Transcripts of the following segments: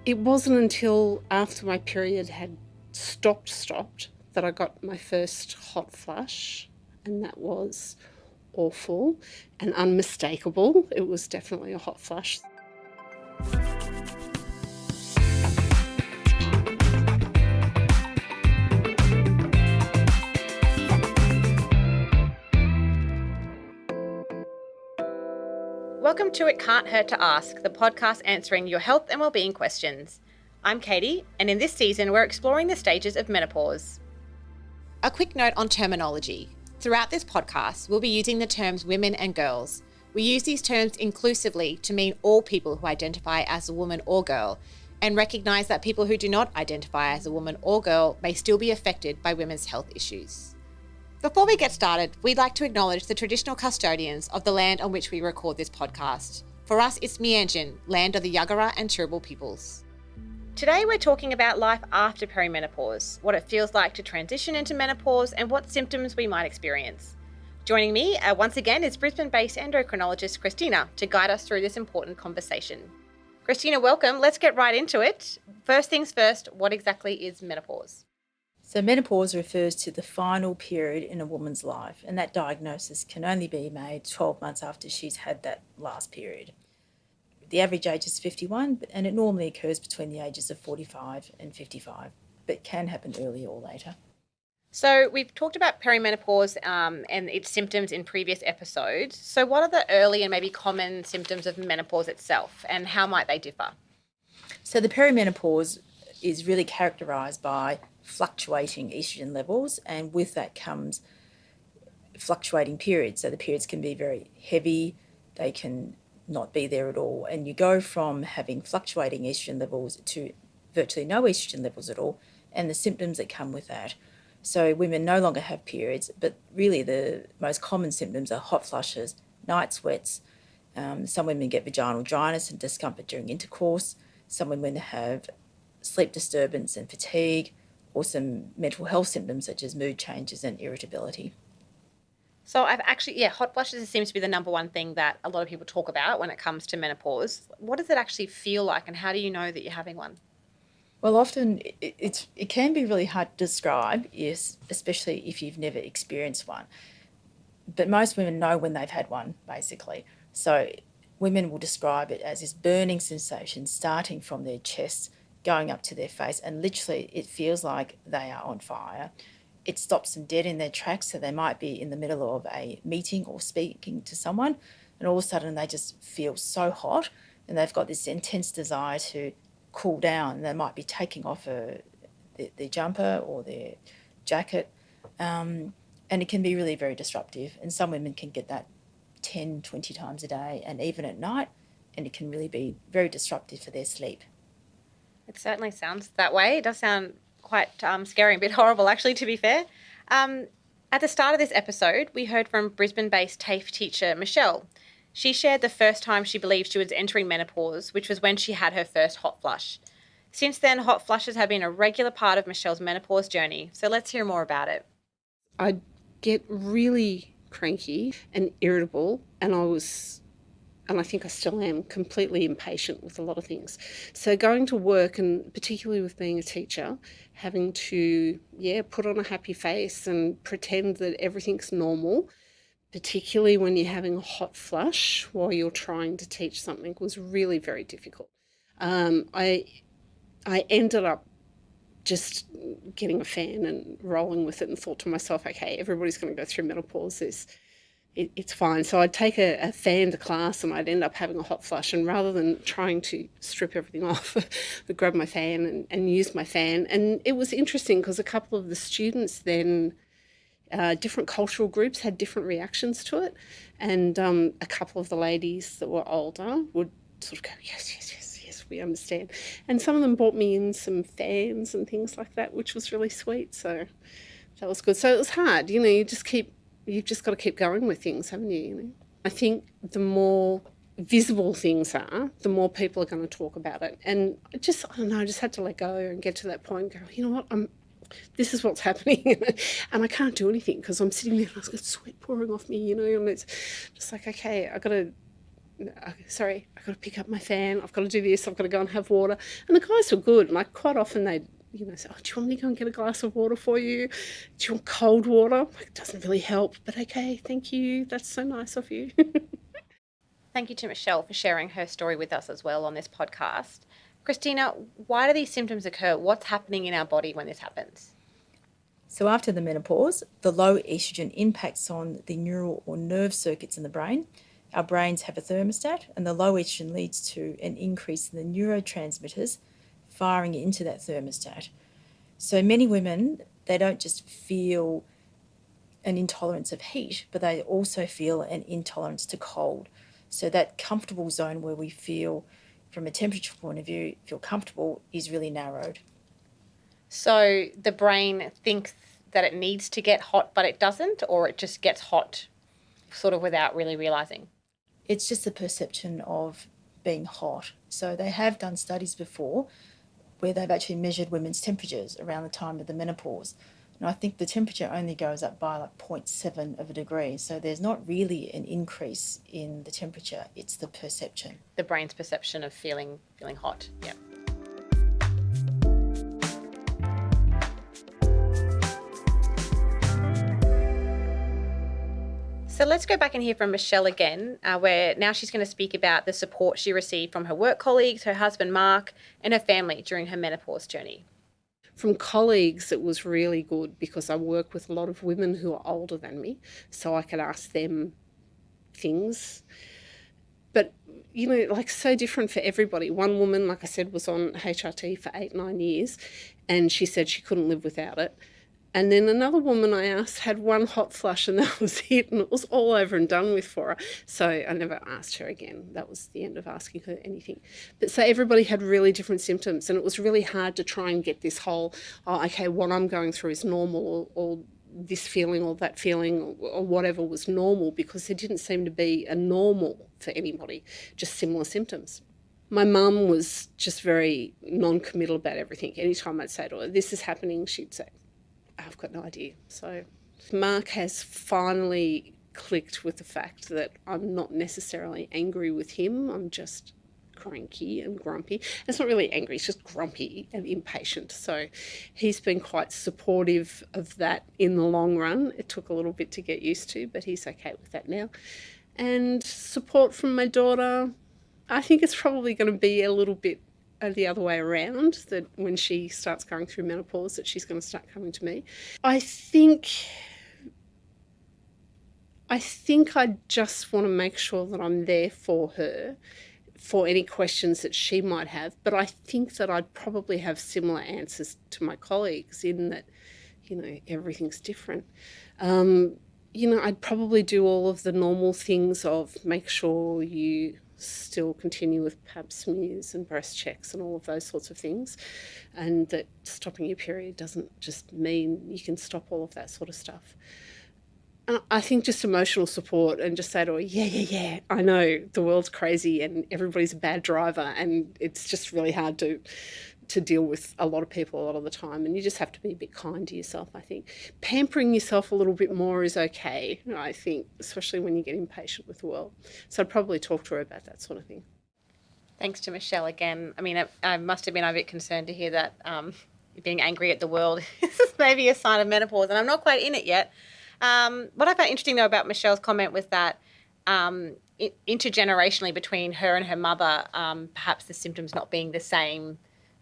It wasn't until after my period had stopped, that I got my first hot flush, and that was awful and unmistakable. It was definitely a hot flush. Welcome to It Can't Hurt to Ask, the podcast answering your health and wellbeing questions. I'm Katie, and in this season we're exploring the stages of menopause. A quick note on terminology. Throughout this podcast, we'll be using the terms women and girls. We use these terms inclusively to mean all people who identify as a woman or girl, and recognise that people who do not identify as a woman or girl may still be affected by women's health issues. Before we get started, we'd like to acknowledge the traditional custodians of the land on which we record this podcast. For us, it's Meanjin, land of the Yagara and Turrbal peoples. Today, we're talking about life after perimenopause, what it feels like to transition into menopause, and what symptoms we might experience. Joining me, once again, is Brisbane-based endocrinologist Christina to guide us through this important conversation. Christina, welcome. Let's get right into it. First things first, what exactly is menopause? So menopause refers to the final period in a woman's life, and that diagnosis can only be made 12 months after she's had that last period. The average age is 51, and it normally occurs between the ages of 45 and 55, but can happen earlier or later. So we've talked about perimenopause and its symptoms in previous episodes. So what are the early and maybe common symptoms of menopause itself, and how might they differ? So the perimenopause is really characterised by fluctuating estrogen levels, and with that comes fluctuating periods. So the periods can be very heavy, they can not be there at all, and you go from having fluctuating estrogen levels to virtually no estrogen levels at all, and the symptoms that come with that. So women no longer have periods, but really the most common symptoms are hot flushes, night sweats. Some women get vaginal dryness and discomfort during intercourse. Some women have sleep disturbance and fatigue, or some mental health symptoms such as mood changes and irritability. So hot flushes seems to be the number one thing that a lot of people talk about when it comes to menopause. What does it actually feel like, and how do you know that you're having one? Well, often it can be really hard to describe, yes, especially if you've never experienced one. But most women know when they've had one, basically. So women will describe it as this burning sensation starting from their chest, going up to their face, and literally it feels like they are on fire. It stops them dead in their tracks, so they might be in the middle of a meeting or speaking to someone, and all of a sudden they just feel so hot, and they've got this intense desire to cool down. They might be taking off their jumper or their jacket, and it can be really very disruptive, and some women can get that 10, 20 times a day, and even at night, and it can really be very disruptive for their sleep. It certainly sounds that way. It does sound quite scary and a bit horrible, actually, to be fair. At the start of this episode, we heard from Brisbane-based TAFE teacher Michelle. She shared the first time she believed she was entering menopause, which was when she had her first hot flush. Since then, hot flushes have been a regular part of Michelle's menopause journey, so let's hear more about it. I'd get really cranky and irritable, and I think I still am, completely impatient with a lot of things. So going to work, and particularly with being a teacher, having to, put on a happy face and pretend that everything's normal, particularly when you're having a hot flush while you're trying to teach something, was really very difficult. I ended up just getting a fan and rolling with it, and thought to myself, okay, everybody's going to go through menopause. It's fine. So I'd take a fan to class and I'd end up having a hot flush, and rather than trying to strip everything off, I'd grab my fan and use my fan. And it was interesting because a couple of the students then, different cultural groups had different reactions to it, and a couple of the ladies that were older would sort of go, yes, we understand. And some of them brought me in some fans and things like that, which was really sweet. So that was good. So it was hard, you've just got to keep going with things, haven't you? I think the more visible things are, the more people are going to talk about it. And I just had to let go and get to that point and go, you know what, this is what's happening. And I can't do anything because I'm sitting there and I've got sweat pouring off me, and it's just like, okay, I've got to sorry, I've got to pick up my fan, I've got to do this, I've got to go and have water. And the guys were good. Like, quite often they'd, say, oh, do you want me to go and get a glass of water for you? Do you want cold water? Like, it doesn't really help, but okay, thank you. That's so nice of you. Thank you to Michelle for sharing her story with us as well on this podcast. Christina, why do these symptoms occur? What's happening in our body when this happens? So after the menopause, the low estrogen impacts on the neural or nerve circuits in the brain. Our brains have a thermostat, and the low estrogen leads to an increase in the neurotransmitters firing into that thermostat. So many women, they don't just feel an intolerance of heat, but they also feel an intolerance to cold. So that comfortable zone where we feel, from a temperature point of view, feel comfortable is really narrowed. So the brain thinks that it needs to get hot, but it doesn't, or it just gets hot sort of without really realising? It's just the perception of being hot. So they have done studies before where they've actually measured women's temperatures around the time of the menopause. And I think the temperature only goes up by like 0.7 of a degree. So there's not really an increase in the temperature, it's the perception. The brain's perception of feeling hot, yeah. So let's go back and hear from Michelle again, where now she's going to speak about the support she received from her work colleagues, her husband Mark, and her family during her menopause journey. From colleagues, it was really good because I work with a lot of women who are older than me, so I could ask them things. But, like, so different for everybody. One woman, like I said, was on HRT for 8-9 years, and she said she couldn't live without it. And then another woman I asked had one hot flush and that was it, and it was all over and done with for her. So I never asked her again. That was the end of asking her anything. But so everybody had really different symptoms, and it was really hard to try and get this whole, okay, what I'm going through is normal, or this feeling or that feeling or whatever was normal, because there didn't seem to be a normal for anybody, just similar symptoms. My mum was just very non-committal about everything. Anytime I'd say to her, this is happening, she'd say, I've got no idea. So Mark has finally clicked with the fact that I'm not necessarily angry with him. I'm just cranky and grumpy. It's not really angry, it's just grumpy and impatient. So he's been quite supportive of that in the long run. It took a little bit to get used to, but he's okay with that now. And support from my daughter, I think it's probably going to be a little bit the other way around, that when she starts going through menopause that she's going to start coming to me. I think I just want to make sure that I'm there for her for any questions that she might have, but I think that I'd probably have similar answers to my colleagues in that, everything's different. I'd probably do all of the normal things of make sure you still continue with pap smears and breast checks and all of those sorts of things, and that stopping your period doesn't just mean you can stop all of that sort of stuff. And I think just emotional support and just say to her, yeah, I know the world's crazy and everybody's a bad driver and it's just really hard to deal with a lot of people a lot of the time, and you just have to be a bit kind to yourself, I think. Pampering yourself a little bit more is okay, I think, especially when you get impatient with the world. So I'd probably talk to her about that sort of thing. Thanks to Michelle again. I mean, I must have been a bit concerned to hear that being angry at the world is maybe a sign of menopause, and I'm not quite in it yet. What I found interesting, though, about Michelle's comment was that intergenerationally between her and her mother, perhaps the symptoms not being the same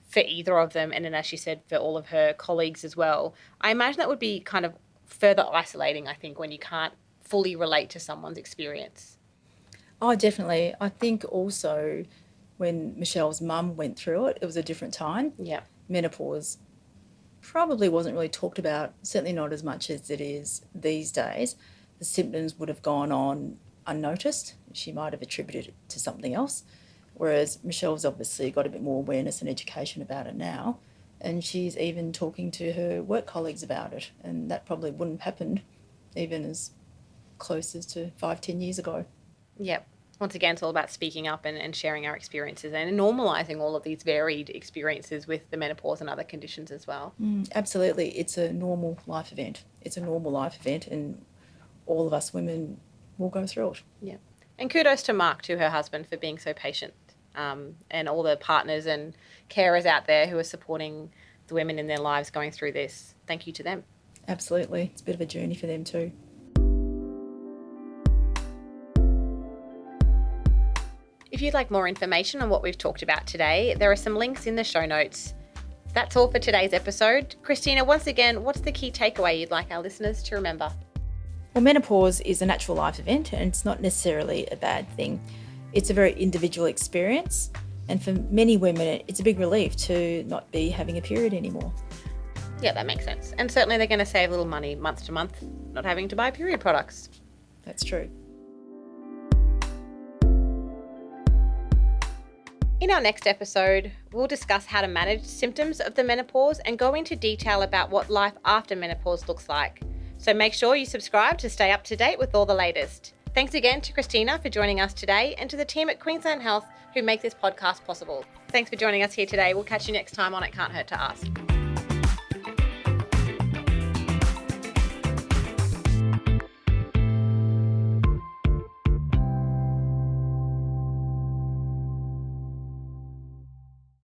for either of them, and then, as she said, for all of her colleagues as well. I imagine that would be kind of further isolating, I think, when you can't fully relate to someone's experience. Oh, definitely. I think also when Michelle's mum went through it, it was a different time. Yeah. Menopause probably wasn't really talked about, certainly not as much as it is these days. The symptoms would have gone on unnoticed. She might have attributed it to something else. Whereas Michelle's obviously got a bit more awareness and education about it now, and she's even talking to her work colleagues about it, and that probably wouldn't have happened even as close as to 5-10 years ago. Yep. Once again, it's all about speaking up and sharing our experiences and normalising all of these varied experiences with the menopause and other conditions as well. Absolutely. It's a normal life event. And all of us women will go through it. Yeah. And kudos to Mark, to her husband, for being so patient, and all the partners and carers out there who are supporting the women in their lives going through this. Thank you to them. Absolutely. It's a bit of a journey for them too. If you'd like more information on what we've talked about today, there are some links in the show notes. That's all for today's episode. Christina, once again, what's the key takeaway you'd like our listeners to remember? Well, menopause is a natural life event and it's not necessarily a bad thing. It's a very individual experience, and for many women it's a big relief to not be having a period anymore. Yeah, that makes sense. And certainly they're going to save a little money month to month, not having to buy period products. That's true. In our next episode, we'll discuss how to manage symptoms of the menopause and go into detail about what life after menopause looks like. So make sure you subscribe to stay up to date with all the latest. Thanks again to Christina for joining us today, and to the team at Queensland Health who make this podcast possible. Thanks for joining us here today. We'll catch you next time on It Can't Hurt to Ask.